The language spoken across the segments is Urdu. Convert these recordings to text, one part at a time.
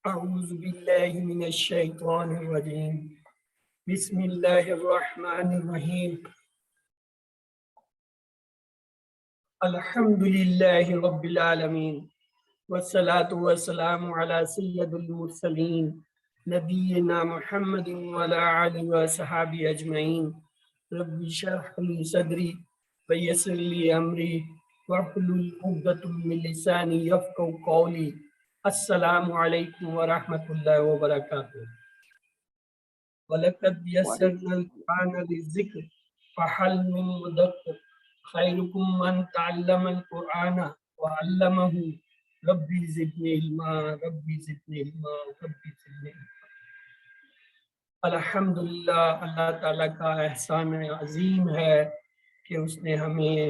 أعوذ بالله من الشيطان الرجيم بسم الله الرحمن الرحيم الحمد لله رب العالمين والصلاة والسلام على سيد المرسلين نبينا محمد وعلى آله وصحبه أجمعين رب اشرح لي صدري ويسر لي أمري واحلل عقدة من لساني يفقهوا قولي السلام علیکم ورحمۃ اللہ وبرکاتہ وَلَقَدْ يَسَّرْنَا الْقُرْآنَ لِلذِّكْرِ فَهَلْ مِن مُّدَّكِرٍ خَيْرُكُم مَّن تَعَلَّمَ الْقُرْآنَ وَعَلَّمَهُ رَبِّ زِدْنِی عِلْمًا رَبِّ زِدْنِی عِلْمًا رَبِّ زِدْنِی عِلْمًا۔ الحمدللہ، اللہ تعالیٰ کا احسان عظیم ہے کہ اس نے ہمیں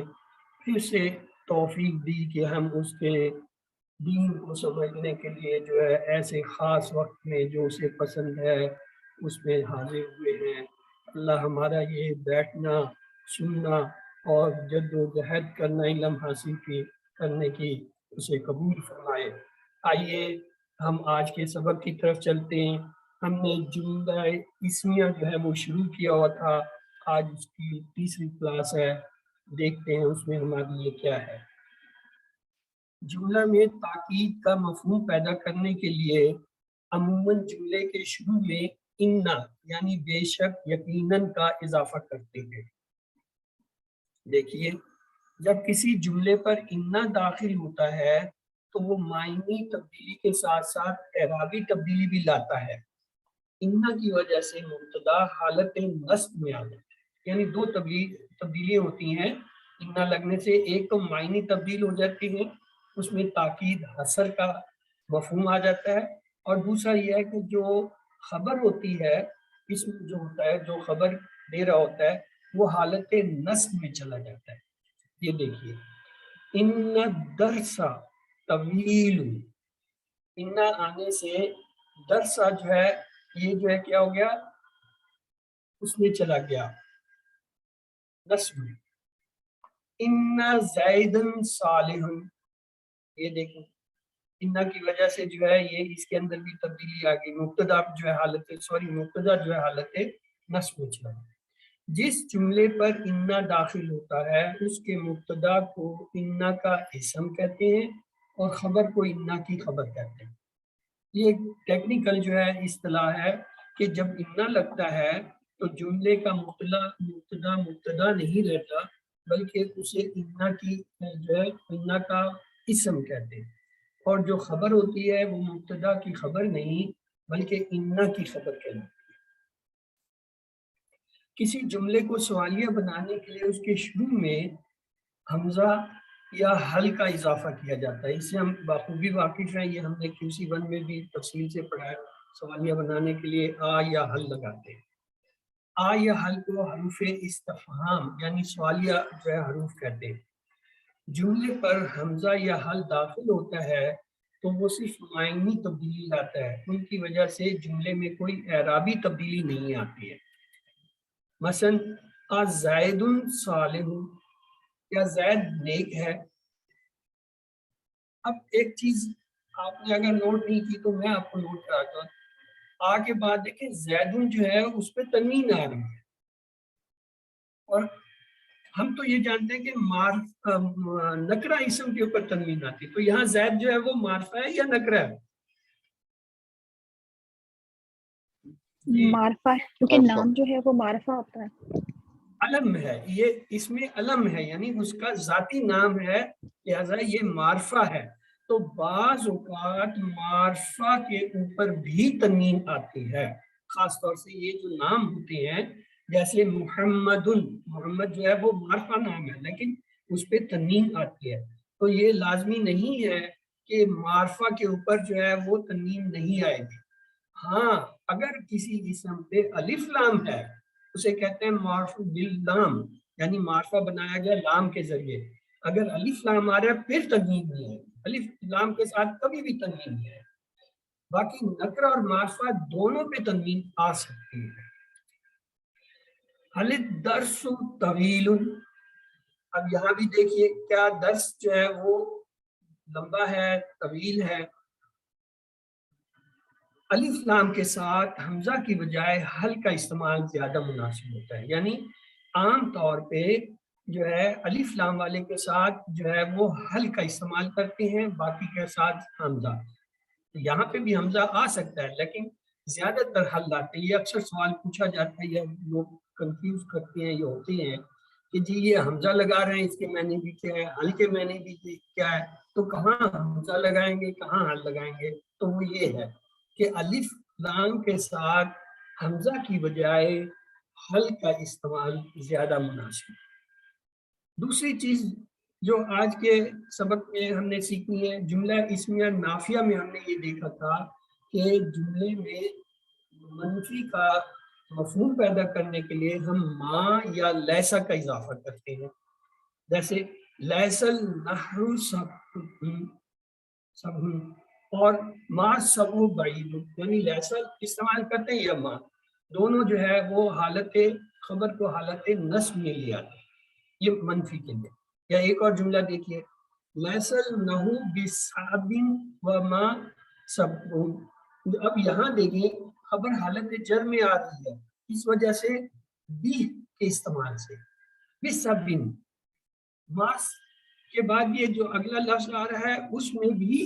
پھر سے توفیق دی کہ ہم اس کے دین کو سمجھنے کے لیے جو ہے ایسے خاص وقت میں جو اسے پسند ہے اس میں حاضر ہوئے ہیں۔ اللہ ہمارا یہ بیٹھنا، سننا اور جد و جہد کرنا علم حاصل کرنے کی اسے قبول فرمائے۔ آئیے ہم آج کے سبق کی طرف چلتے ہیں۔ ہم نے جملہ اسمیہ جو ہے وہ شروع کیا ہوا تھا، آج اس کی تیسری کلاس ہے، دیکھتے ہیں اس میں ہمارے لیے کیا ہے۔ جملہ میں تاکید کا مفہوم پیدا کرنے کے لیے عموماً جملے کے شروع میں اِنَّا یعنی بے شک، یقیناً کا اضافہ کرتے ہیں۔ دیکھیے، جب کسی جملے پر اِنَّا داخل ہوتا ہے تو وہ معنی تبدیلی کے ساتھ ساتھ اعرابی تبدیلی بھی لاتا ہے۔ اِنَّا کی وجہ سے مبتدا حالت نصب میں آ جاتا ہے، یعنی دو تبدیلیاں ہوتی ہیں اِنَّا لگنے سے۔ ایک تو معنی تبدیل ہو جاتی ہے، اس میں تاکید حصر کا مفہوم آ جاتا ہے، اور دوسرا یہ ہے کہ جو خبر ہوتی ہے، اسم جو ہوتا ہے، جو خبر دے رہا ہوتا ہے، وہ حالت نصب میں چلا جاتا ہے۔ یہ دیکھیے، ان درسا طویل، ان آنے سے درسا جو ہے یہ جو ہے کیا ہو گیا، اس میں چلا گیا نصب میں۔ ان زیدن صالح، یہ دیکھیں اِنَّا کی وجہ سے جو ہے یہ اس کے اندر بھی تبدیلی آ گئی، مبتدا جو ہے حالت نصب میں چلا۔ جس جملے پر اِنَّا داخل ہوتا ہے اس کے مبتدا کو اِنَّا کا اسم کہتے ہیں اور خبر کو اِنَّا کی خبر کہتے ہیں۔ یہ ٹیکنیکل جو ہے اصطلاح ہے کہ جب اِنَّا لگتا ہے تو جملے کا مبتدا نہیں رہتا، بلکہ اسے اِنَّا کی جو ہے اِنَّا کا اسم کہتے ہیں، اور جو خبر ہوتی ہے وہ مبتدا کی خبر نہیں بلکہ اِنَّا کی خبر کہلاتی ہے۔ کسی جملے کو سوالیہ بنانے کے لیے اس کے شروع میں حمزہ یا حل کا اضافہ کیا جاتا ہے۔ اس سے ہم بخوبی واقف ہیں، یہ ہم نے QC1 میں بھی تفصیل سے پڑھا ہے۔ سوالیہ بنانے کے لیے آ یا حل لگاتے ہیں۔ آ یا حل کو حروف استفہام یعنی سوالیہ جو ہے حروف کہتے ہیں۔ جملے پر حمزہ یا حل داخل ہوتا ہے تو وہ صرف معنی تبدیلی لاتا ہے، ان کی وجہ سے جملے میں کوئی اعرابی تبدیلی نہیں آتی ہے۔ مثلا زید صالح، یا زید نیک ہے۔ اب ایک چیز آپ نے اگر نوٹ نہیں کی تو میں آپ کو نوٹ کراتا ہوں، آ کے بعد دیکھیں زیدن جو ہے اس پہ تنوین آ رہی ہے، اور ہم تو یہ جانتے ہیں کہ نکرہ اسم کے اوپر تنوین آتی ہے، تو یہاں زید جو ہے وہ معرفہ ہے یا نکرہ ہے؟ معرفہ ہے، کیونکہ نام جو ہے وہ معرفہ ہوتا ہے۔ علم ہے، یہ اس میں علم ہے، یعنی اس کا ذاتی نام ہے، لہذا یہ معرفہ ہے۔ تو بعض اوقات معرفہ کے اوپر بھی تنوین آتی ہے، خاص طور سے یہ جو نام ہوتے ہیں جیسے محمد جو ہے وہ معرفہ نام ہے لیکن اس پہ تنوین آتی ہے، تو یہ لازمی نہیں ہے کہ معرفہ کے اوپر جو ہے وہ تنوین نہیں آئے گی۔ ہاں، اگر کسی اسم پہ الف لام ہے اسے کہتے ہیں معرف باللام، یعنی معرفہ بنایا گیا لام کے ذریعے۔ اگر الف لام آ رہا ہے پھر تنوین نہیں ہے، الف لام کے ساتھ کبھی بھی تنوین نہیں ہے۔ باقی نکرہ اور معرفہ دونوں پہ تنوین آ سکتی ہے۔ حل الدرس طویل، اب یہاں بھی دیکھیے کیا درس جو ہے وہ لمبا ہے طویل ہے؟ الف لام کے ساتھ حمزہ کی بجائے حل کا استعمال زیادہ مناسب ہوتا ہے، یعنی عام طور پہ جو ہے الف لام والے کے ساتھ جو ہے وہ حل کا استعمال کرتے ہیں، باقی کے ساتھ حمزہ۔ یہاں پہ بھی حمزہ آ سکتا ہے لیکن زیادہ تر حل آتے ہیں۔ یہ اکثر سوال پوچھا جاتا ہے یا لوگ کنفیوز کرتے ہیں، یہ ہوتے ہیں کہ جی یہ حمزہ لگا رہے ہیں، اس کے معنی بھی کیا ہے، حل کے معنی بھی کیا ہے، تو کہاں حمزہ لگائیں گے کہاں حل لگائیں گے؟ تو وہ یہ ہے کہ الف لام کے ساتھ حمزہ کی بجائے حل کا استعمال زیادہ مناسب ہے۔ دوسری چیز جو آج کے سبق میں ہم نے سیکھی ہے، جملہ اسمیہ نافیہ میں ہم نے یہ دیکھا تھا کہ جملے میں منفی کا مفہوم پیدا کرنے کے لیے ہم ما یا لیسا کا اضافہ کرتے ہیں، جیسے لیس النہر سب اور ما سب بعید، یعنی لیسا استعمال کرتے ہیں یا ما، دونوں جو ہے وہ حالت خبر کو حالت نصب میں لے آتے ہیں، یہ منفی کے لیے۔ یا ایک اور جملہ دیکھیے، لیس النہر بصعب وما سب، اب یہاں دیکھیں خبر حالت جر میں آ رہی ہے، اس وجہ سے بھی کے استعمال سے بصعب، ماس کے بعد یہ جو اگلا لفظ آ رہا ہے اس میں بھی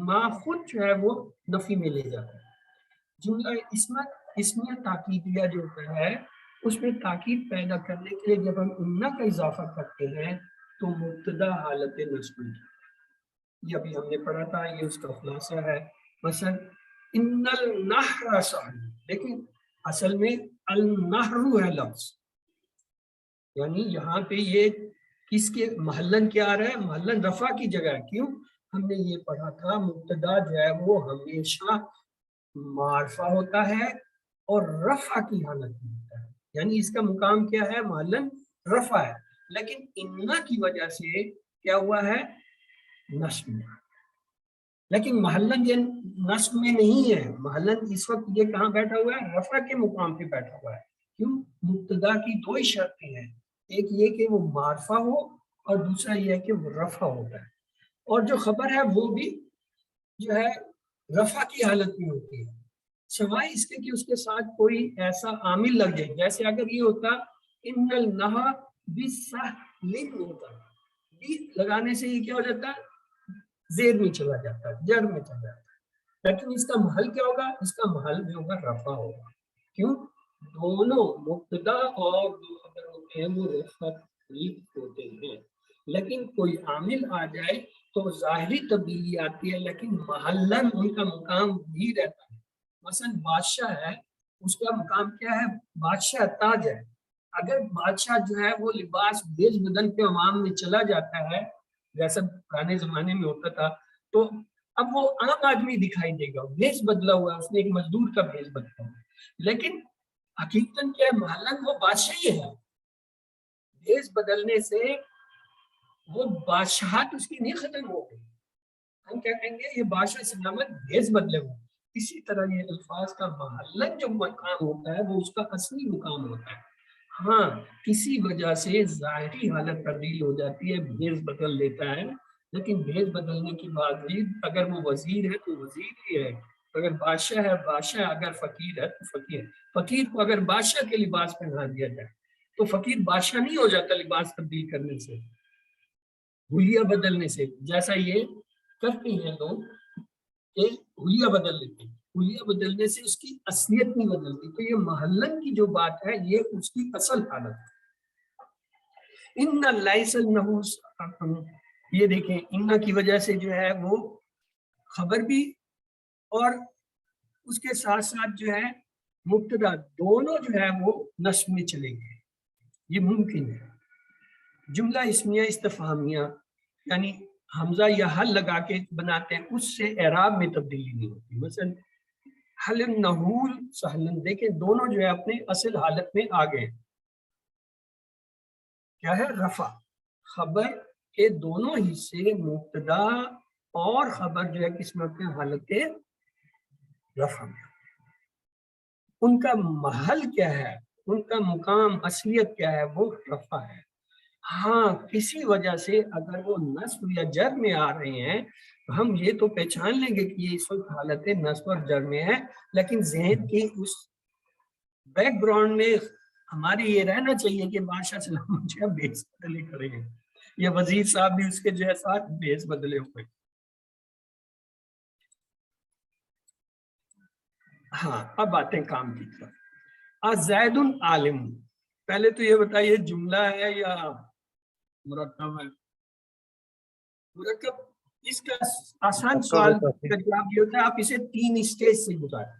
ما خود جو ہے وہ نفی میں لے جاتا ہے۔ جملہ اسمیہ تاکیدیہ جو ہے اس میں تاکید پیدا کرنے کے لیے جب ہم انہ کا اضافہ کرتے ہیں تو مبتدا حالت نصب میں، یہ ابھی ہم نے پڑھا تھا، یہ اس کا خلاصہ ہے۔ مثلا ان النہر سہل، لیکن اصل میں النہر ہے لفظ، یعنی یہاں پہ یہ کس کے محلن کیا آ رہا ہے؟ محلن رفع کی جگہ ہے۔ کیوں؟ ہم نے یہ پڑھا تھا مبتدا جو ہے وہ ہمیشہ معرفہ ہوتا ہے اور رفع کی حالت میں ہوتا ہے، یعنی اس کا مقام کیا ہے؟ محلن رفع ہے، لیکن انہ کی وجہ سے کیا ہوا ہے؟ نصب میں۔ لیکن محلن یہ نصب میں نہیں ہے، محلن اس وقت یہ کہاں بیٹھا ہوا ہے؟ رفع کے مقام پہ بیٹھا ہوا ہے۔ کیوں؟ مبتدا کی دو ہی شرطیں ہیں، ایک یہ کہ وہ معرفہ ہو اور دوسرا یہ ہے کہ وہ رفع ہوتا ہے، اور جو خبر ہے وہ بھی جو ہے رفع کی حالت میں ہوتی ہے، سوائے اس کے کہ اس کے ساتھ کوئی ایسا عامل لگ جائے، جیسے اگر یہ ہوتا ان النہر بسہل ہوتا، بھی لگانے سے یہ کیا ہو جاتا ہے؟ زیر میں چلا جاتا ہے، جر میں چلا جاتا ہے، لیکن اس کا محل کیا ہوگا؟ اس کا محل جو ہوگا رفع ہوگا۔ کیوں؟ دونوں مبتدا اور جو خبر ہوتے ہیں وہ رفع ہوتے ہیں، لیکن کوئی عامل آ جائے تو ظاہری تبدیلی آتی ہے لیکن محلن ان کا مقام بھی رہتا ہے۔ مثلا بادشاہ ہے، اس کا مقام کیا ہے؟ بادشاہ تاج ہے، اگر بادشاہ جو ہے وہ لباس بھیج بدل کے عوام میں چلا جاتا ہے جیسا پرانے زمانے میں ہوتا تھا، تو اب وہ عام آدمی دکھائی دے گا، بھیس بدلا ہوا ہے، اس نے ایک مزدور کا بھیس بدلا ہوا ہے، لیکن حقیقتاً کیا ہے؟ محلن وہ بادشاہ ہی ہے، بھیس بدلنے سے وہ بادشاہت اس کی نہیں ختم ہو گئی، ہم کیا کہیں گے؟ یہ بادشاہ سلامت بھیس بدلے ہوئے۔ اسی طرح یہ الفاظ کا محلن جو مقام ہوتا ہے وہ اس کا اصلی مقام ہوتا ہے، ہاں کسی وجہ سے ظاہری حالت تبدیل ہو جاتی ہے، بھیس بدل لیتا ہے، لیکن بھیس بدلنے کے بعد بھی اگر وہ وزیر ہے تو وزیر ہی ہے، اگر بادشاہ ہے بادشاہ، اگر فقیر ہے تو فقیر ہے۔ فقیر کو اگر بادشاہ کے لباس پہنا دیا جائے تو فقیر بادشاہ نہیں ہو جاتا لباس تبدیل کرنے سے، حلیہ بدلنے سے، جیسا یہ کرتے ہیں لوگ کہ حلیہ بدل لیتے ہیں، حلیہ بدلنے سے اس کی اصلیت نہیں بدلتی، تو یہ محلن کی جو بات ہے یہ اس کی اصل حالت ہے۔ ان لیس النہ، یہ دیکھیں ان کی وجہ سے جو ہے وہ خبر بھی اور اس کے ساتھ ساتھ جو ہے مبتدا دونوں جو ہے وہ نصب میں چلے گئے، یہ ممکن ہے۔ جملہ اسمیہ استفہامیہ یعنی حمزہ یا حل لگا کے بناتے ہیں، اس سے اعراب میں تبدیلی نہیں ہوتی۔ مثلا حل النحول سہلن، دیکھیں دونوں جو ہے اپنے اصل حالت میں آ گئے، کیا ہے؟ رفع، خبر کے دونوں حصے مبتدا اور خبر جو ہے کس میں ہوتے ہیں؟ حالت رفع میں۔ ان کا محل کیا ہے؟ ان کا مقام اصلیت کیا ہے؟ وہ رفع ہے۔ ہاں کسی وجہ سے اگر وہ نصب یا جر میں آ رہے ہیں ہم یہ تو پہچان لیں گے کہ یہ اس وقت حالت نصب اور جر میں ہے، لیکن ذہن کی اس بیک گراؤنڈ میں ہماری یہ رہنا چاہیے کہ بادشاہ سلام جو ہے بیس بدلے کریں گے، یا وزیر صاحب بھی اس کے جو ہے ساتھ بیس بدلے ہوئے. ہاں اب آتے ہیں کام کی طرف. زید عالم، پہلے تو یہ بتائیے جملہ ہے یا مرکب ہے؟ مرکب. اس کا آسان سوال کا جواب یہ ہوتا ہے آپ اسے 3 اسٹیج سے گزاریں.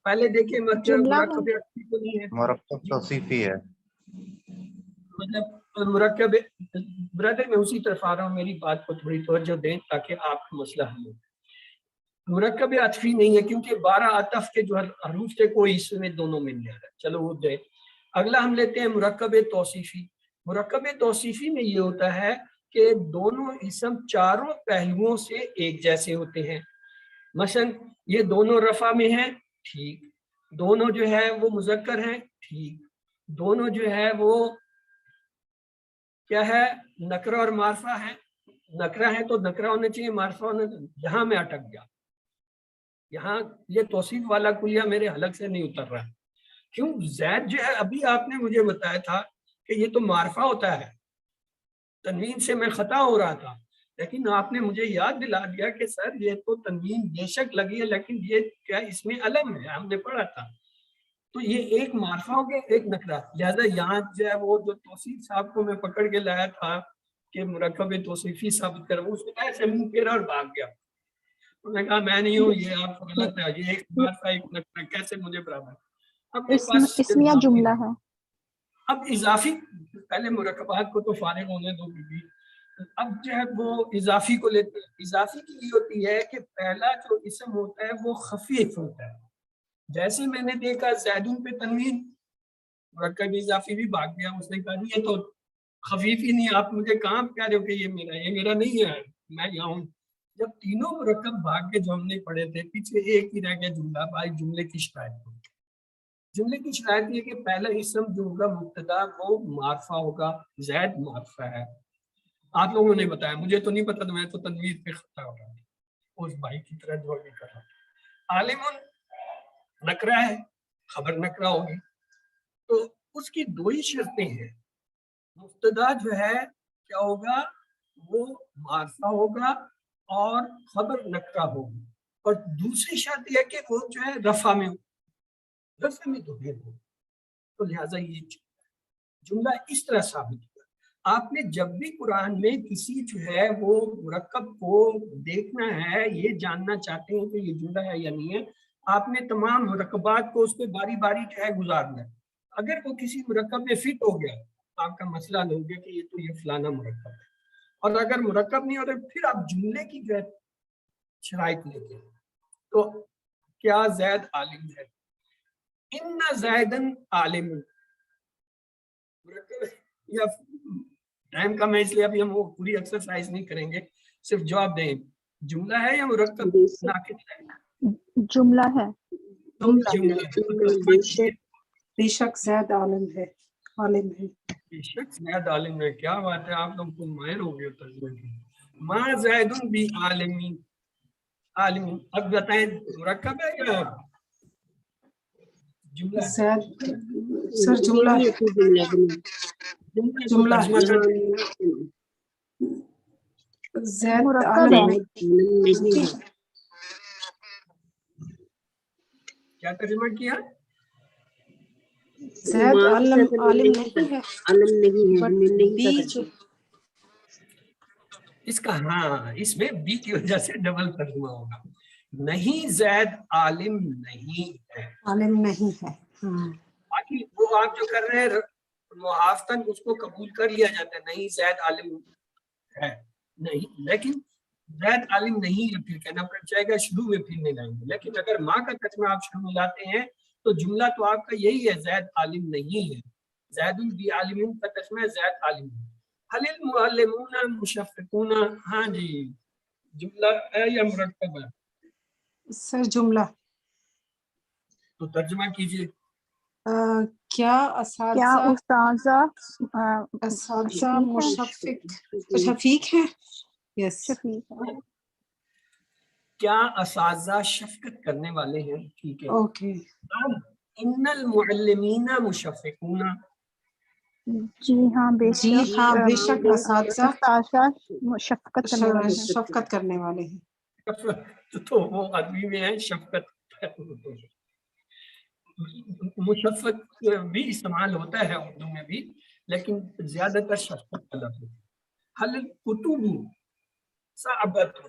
پہلے دیکھیں مرکب اصلی تو نہیں ہے، مرکب توصیفی ہے. مطلب مرکب برادر میں اسی طرف آ رہا ہوں، میری بات کو تھوڑی توجہ دیں تاکہ آپ کا مسئلہ حل ہو. مرکب عطفی نہیں ہے کیونکہ 12 عطف کے جو حروف تھے کوئی اس میں دونوں میں نہیں آ رہا. چلو وہ دے. اگلا ہم لیتے ہیں مرکب توصیفی. مرکب توصیفی میں یہ ہوتا ہے کہ دونوں اسم چاروں پہلوؤں سے ایک جیسے ہوتے ہیں. مثلا یہ دونوں رفع میں ہیں، ٹھیک. دونوں جو ہے وہ مذکر ہیں، ٹھیک. دونوں جو ہے وہ کیا ہے، نکرہ اور معرفہ ہے. نکرہ ہے تو نکرہ ہونا چاہیے، معرفہ ہونا چاہیے. یہاں میں اٹک گیا، یہاں یہ توصیف والا کلیہ میرے حلق سے نہیں اتر رہا. کیوں؟ زید جو ہے ابھی آپ نے مجھے بتایا تھا کہ یہ تو معرفہ ہوتا ہے، تنوین سے میں خطا ہو رہا تھا، لیکن آپ نے مجھے یاد دلا دیا کہ سر یہ تو تنوین بے شک لگی ہے لیکن یہ کیا اس میں علم ہے، ہم نے پڑھا تھا. تو یہ ایک معرفہ ہو گیا، ایک نکرہ. لہذا یہاں جو ہے وہ جو توصیف صاحب کو میں پکڑ کے لایا تھا کہ مرکب توصیفی ثابت کر، اس کو ایسے منہ پھیرا اور بھاگ گیا. انہوں نے کہا میں نہیں ہوں، یہ آپ کو غلط ہے، یہ ایک معرفہ ایک نکرہ کیسے مجھے برابر. اب میرے پاس اسمیہ جملہ ہے. اب اضافی، پہلے مرکبات کو تو فارغ ہونے دو بھی. اب جو ہے وہ اضافی کو لیتے ہیں. اضافی کی یہ ہوتی ہے کہ پہلا جو اسم ہوتا ہے وہ خفیف ہوتا ہے. جیسے میں نے دیکھا زیدون پہ تنوین، مرکب اضافی بھی بھاگ گیا. اس نے کہا یہ تو خفیف ہی نہیں، آپ مجھے کہاں کہہ رہے ہو کہ یہ میرا نہیں ہے، میں یہاں ہوں. جب تینوں مرکب بھاگ کے جو ہم نے پڑھے تھے، پیچھے ایک ہی رہ گیا جملہ. بھائی جملے کی شرائط ہوگی. جملے کی شرائط یہ کہ پہلا اسم جو ہوگا مبتدا وہ معرفہ ہوگا. زید معرفہ ہے، آپ لوگوں نے بتایا، مجھے تو نہیں پتا، میں تو تنویر پہ خطا ہو رہا تھا، اس بھائی کی طرح جو بھی کر رہا تھا. عالم نکرہ ہے، خبر نکرہ ہوگی. تو اس کی 2 ہی شرطیں ہیں. مبتدا جو ہے کیا ہوگا، وہ معرفہ ہوگا اور خبر نکرہ ہوگی. اور دوسری شرط یہ کہ وہ جو ہے رفع میں ہو، رفع میں تو پھر ہو. تو لہٰذا یہ جملہ اس طرح ثابت ہوا. آپ نے جب بھی قرآن میں کسی جو ہے وہ مرکب کو دیکھنا ہے، یہ جاننا چاہتے ہیں کہ یہ جملہ ہے یا نہیں ہے، آپ نے تمام مرکبات کو اس پہ باری باری جو ہے گزارنا ہے. اگر وہ کسی مرکب میں فٹ ہو گیا آپ کا مسئلہ نہیں ہوگا کہ یہ تو یہ فلانا مرکب ہے. اور اگر مرکب نہیں ہوتا پھر آپ جملے کی جو ہے شرائط لیتے ہیں. تو کیا زید عالم ہے؟ ان زیدن عالم مرکب یا ٹائم کم ہے اس لیے ابھی ہم وہ پوری ایکسرسائز نہیں کریں گے، صرف جواب دیں جملہ ہے یا مرکب ناقص ہے؟ جملہ ہے. بے شک زید عالم ہے، عالم ہے. بے شک زید عالم ہے. کیا بات ہے، آپ لوگ کو ماہر ہو گئے ترجمے کی. ما زید بھی عالمی، عالم. اب بتائیں مرکب ہے یا جملہ ہے؟ سر جملہ ہے، جملہ ہے. زید مرکب عالم ہے. ہے. کیا ترجمہ کیا؟ زید عالم نہیں ہے، بی جو اس کا ہاں اس میں بی کی وجہ سے ڈبل ترجمہ ہوگا. نہیں زید عالم نہیں ہے، عالم نہیں ہے. باقی وہ آپ جو کر رہے ہیں محافتاً اس کو قبول کر لیا جاتا ہے، نہیں زید عالم ہے نہیں، لیکن زید عالم نہیں ہے پھر کہنا پڑ جائے گا، شروع میں پھر نہیں لائیں گے. لیکن اگر ماں کا ترجمہ آپ شروع میں لاتے ہیں تو جملہ تو آپ کا یہی ہے، زید عالم نہیں ہے. زید بی عالم کا ترجمہ ہے زید عالم. حل المعلمون مشفقون، ہاں جی جملہ ہے یا مرکب ہے؟ سر جملہ. تو ترجمہ کیجئے. کیا کیا اساتذہ اساتذہ مشفق ہے؟ یس. شفیق ہے. کیا اساتذہ شفقت کرنے والے ہیں؟ ٹھیک ہے. اوکے. ان المعلمین مشفقون. جی ہاں بے جی شک ہاں بے شک اساتذہ اساتذہ شفقت کرنے والے ہیں. شفقت کرنے والے ہیں. تو وہ عربی میں ہے شفقت. مشفق بھی استعمال ہوتا ہے اردو میں بھی، لیکن زیادہ تر شفقت کا لفظ ہے. حل کتب صعبت.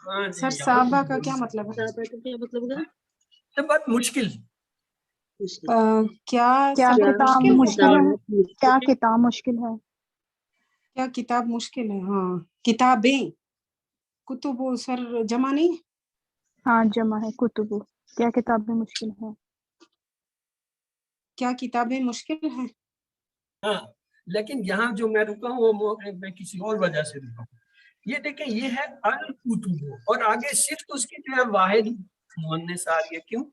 ہاں جی، سر صعبہ کا کیا مطلب ہے؟ یہ بات مشکل. کیا کیا سب کتاب مشکل مشکل ہے؟ ہے؟ کیا کتاب مشکل ہے؟ کیا کتاب مشکل ہے؟ ہاں کتابیں. کتب سر جمع نہیں؟ ہاں جمع ہے کتب. کیا کتابیں مشکل ہے؟ کیا کتابیں مشکل ہیں؟ ہاں، لیکن یہاں جو میں رکا ہوں وہ میں کسی اور وجہ سے رکا ہوں. یہ دیکھیں یہ ہے الکتب، اور آگے صرف اس کی جو ہے واحد مؤنث آ رہی ہے. کیوں؟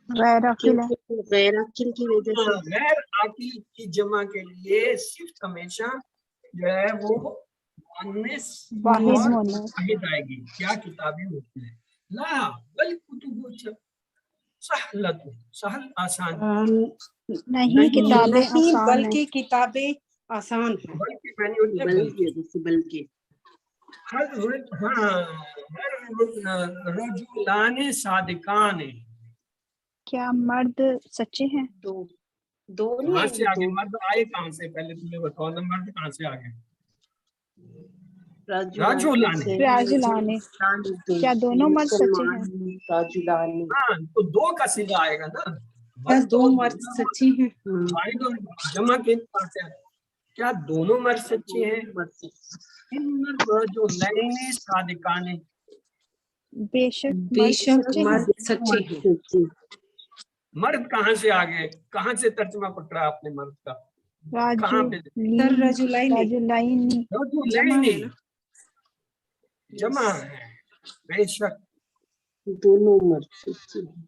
غیر عاقل ہے. غیر عاقل کی وجہ سے. غیر عاقل کی جمع کے لیے صرف ہمیشہ جو ہے وہ مؤنث واحد اور مؤنث. واحد آئے گی. کیا کتابیں ہوتی ہیں؟ لا بل کتب سہلت، سہل آسان. نہیں کتابیں نہیں آسان ہیں. بلکہ کتابیں آسان ہیں. بلکہ میں نے بلکہ ہر رجلان صادقان. کیا مرد سچے ہیں؟ دو نہیں کہاں آئیں سے گے؟ آگے مرد آئے کہاں سے؟ پہلے تمہیں بتاؤ نا مرد کہاں سے آگے؟ راجولان. راجلان. کیا دونوں مرد سچے ہیں؟ راجولان. ہاں تو دو کا صیغہ آئے گا نا. کیا دو مرد سچی ہیں؟ واحد اور جمع کے پاس ہے. کیا دونوں مرد سچے ہیں؟ ان الرجلین صادقان. بے شک بے مرد شک سچے ہیں. مرد سچے ہیں. مرد کہاں سے آگے؟ کہاں سے ترجمہ پڑھ رہا ہے آپ نے مرد کا؟ کہاں پہ؟ سر رجلین رجلین جمع ہے نا. جمع ہے بے شک. دونوں مرد سچے ہیں.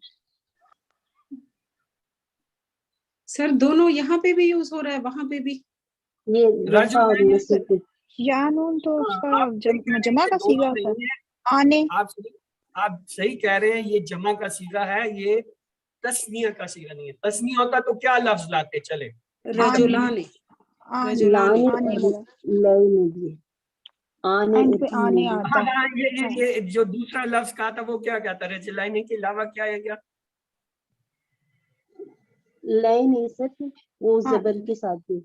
سر دونوں یہاں پہ بھی یوز ہو رہا ہے وہاں پہ بھی. یہ رفع اور نصب پہ. یا نون تو اس کا آپ صحیح کہہ رہے ہیں جمع کہ کا دونوں صیغہ ہوتا نہیں ہے. ہے. آنے. آپ صحیح کہہ رہے ہیں، یہ جمع کا صیغہ ہے، یہ تسنیہ کا صیغہ نہیں ہے. تسنیہ ہوتا تو کیا لفظ لاتے؟ چلے رجلان. رجلان. آنے لگا. لائن بھی آنے اینڈ پہ آنے بھی. آتا ہے. ہاں یہ جو دوسرا لفظ کہا تھا وہ کیا کہتا ہے؟ رجلین کے علاوہ کیا ہے کیا؟ لائن سر وہ ہاں زبر کے ساتھ بھی،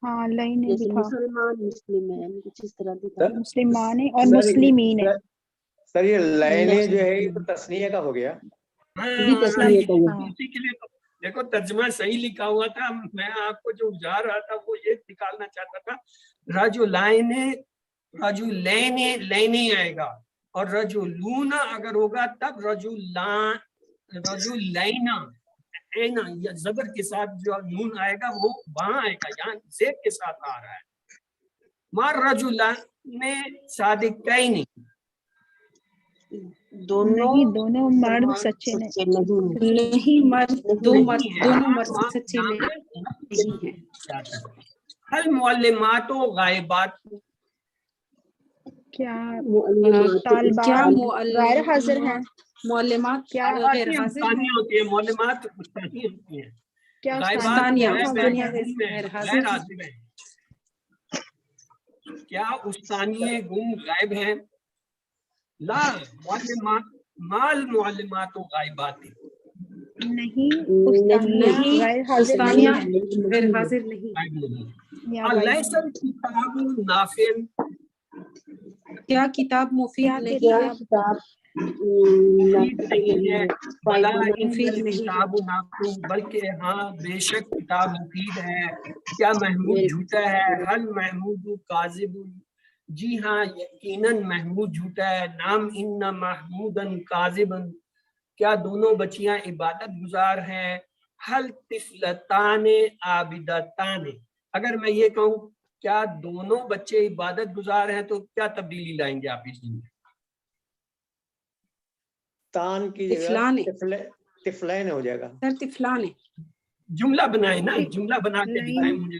ہاں لائن بھی جیسے تھا. مسلمان مسلمان کچھ اس طرح بھی. مسلمان ہے اور مسلمین ہے. سر یہ لائنیں جو ہے یہ تو تسنیہ کا ہو گیا. بھی تسنیہ کا ہے. اسی کے لیے تو دیکھو ترجمہ صحیح لکھا ہوا تھا. میں آپ کو جو جا رہا تھا وہ یہ نکالنا چاہتا تھا رجلین. رجلین لین آئے گا، اور رجلون اگر ہوگا تب رجلان. رجلین اینا یا زبر کے ساتھ جو نون آئے گا وہ وہاں آئے گا، یہاں زیب کے ساتھ آ رہا ہے. مار رجلان صادقین. نہیں دونوں مرد سچے نہیں. نہیں مرد دو نہیں مرد ہے. دونوں مرد وہاں سچے یہاں نہیں ہیں. حل معلمات و غائبات. کیا معلمات کیا غیر حاضر ہیں؟ معلمات کیا غیر حاضر ہیں. ثانیہ ہوتی ہے، معلومات ثانیہ ہوتی ہیں. کیا غائبات ثانیہ غائب ہیں، ثانیہ غیر غیر حاضر ہیں. حاضر ہیں. کیا استانیے گم غائب ہیں؟ لا معلمات مال معلمات و غائبات. نہیں نہیں غیر حاضر ثانیہ نہیں ہے. غیر حاضر نہیں. غائب نہیں. یا غائب الیس الکتاب نافع. کیا کتاب مفید کیا نہیں؟ کتاب نہیں ہے. بلا ان مفید نہیں ہے. الکتاب نافع، بلکہ ہاں بے شک کتاب مفید ہے. کیا محمود جھوٹا ہے؟ حل محمود کاذب. جی ہاں یقیناً محمود جھوٹا ہے. نام ان محمودن کاذبن. کیا دونوں بچیاں عبادت گزار ہیں؟ حل طفلتان عابدتان. اگر میں یہ کہوں کیا دونوں بچے عبادت گزار ہیں تو کیا تبدیلی لائیں گے آپ اس میں؟ تان کی طفلان جگہ طفلین ہو جائے گا. سر طفلان. جملہ بنائے نا، جملہ بنا کے نہیں. دکھائیں مجھے.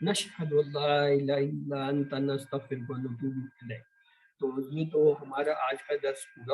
نشہد اللہ الہ الا انت نستغفرک و نتوب الیک. تو یہ تو ہمارا آج کا درس پورا